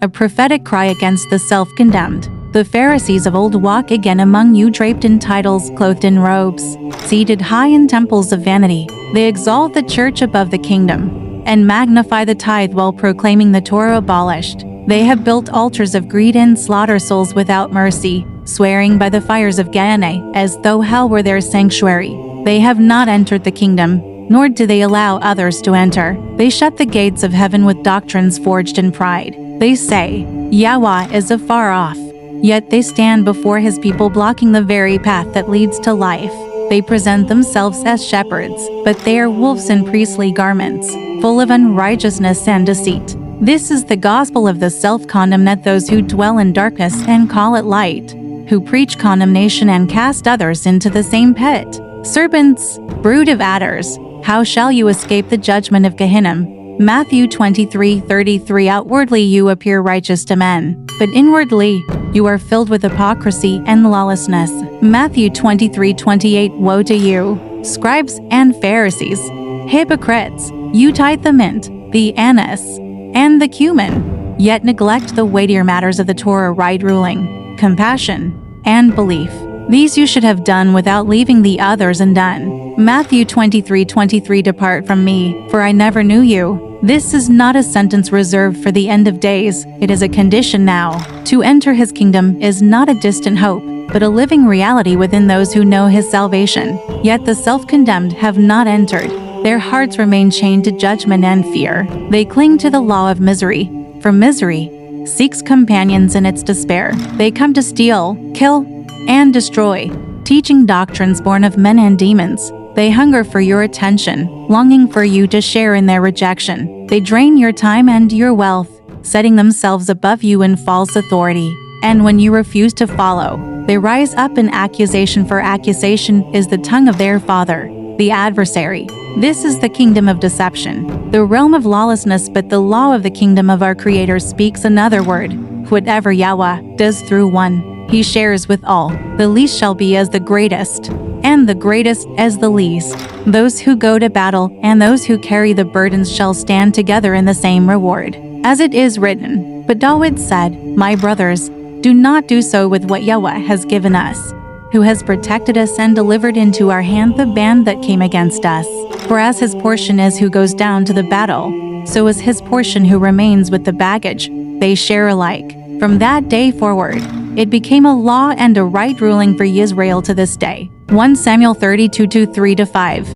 a prophetic cry against the self-condemned. The Pharisees of old walk again among you draped in titles, clothed in robes, seated high in temples of vanity. They exalt the church above the kingdom, and magnify the tithe while proclaiming the Torah abolished. They have built altars of greed and slaughter souls without mercy, swearing by the fires of Gehenna as though hell were their sanctuary. They have not entered the kingdom, nor do they allow others to enter. They shut the gates of heaven with doctrines forged in pride. They say, Yahweh is afar off. Yet they stand before his people blocking the very path that leads to life. They present themselves as shepherds, but they are wolves in priestly garments, full of unrighteousness and deceit. This is the gospel of the self-condemned, those who dwell in darkness and call it light, who preach condemnation and cast others into the same pit. Serpents, brood of adders, how shall you escape the judgment of Gehenna? Matthew 23:33. Outwardly you appear righteous to men, but inwardly you are filled with hypocrisy and lawlessness. Matthew 23:28. Woe to you, scribes and Pharisees, hypocrites! You tithe the mint, the anise, and the cumin, yet neglect the weightier matters of the Torah: right ruling, compassion, and belief. These you should have done without leaving the others undone. Matthew 23:23. Depart from me, for I never knew you. This is not a sentence reserved for the end of days, it is a condition now. To enter his kingdom is not a distant hope, but a living reality within those who know his salvation. Yet the self-condemned have not entered. Their hearts remain chained to judgment and fear. They cling to the law of misery, for misery seeks companions in its despair. They come to steal, kill, and destroy, teaching doctrines born of men and demons. They hunger for your attention, longing for you to share in their rejection. They drain your time and your wealth, setting themselves above you in false authority. And when you refuse to follow, they rise up in accusation, for accusation is the tongue of their father, the adversary. This is the kingdom of deception, the realm of lawlessness, but the law of the kingdom of our Creator speaks another word. Whatever Yahweh does through one, he shares with all. The least shall be as the greatest, and the greatest as the least. Those who go to battle and those who carry the burdens shall stand together in the same reward. As it is written, but David said, My brothers, do not do so with what Yahweh has given us, who has protected us and delivered into our hand the band that came against us. For as his portion is who goes down to the battle, so is his portion who remains with the baggage. They share alike. From that day forward, it became a law and a right ruling for Israel to this day. 1 Samuel 32:3-5.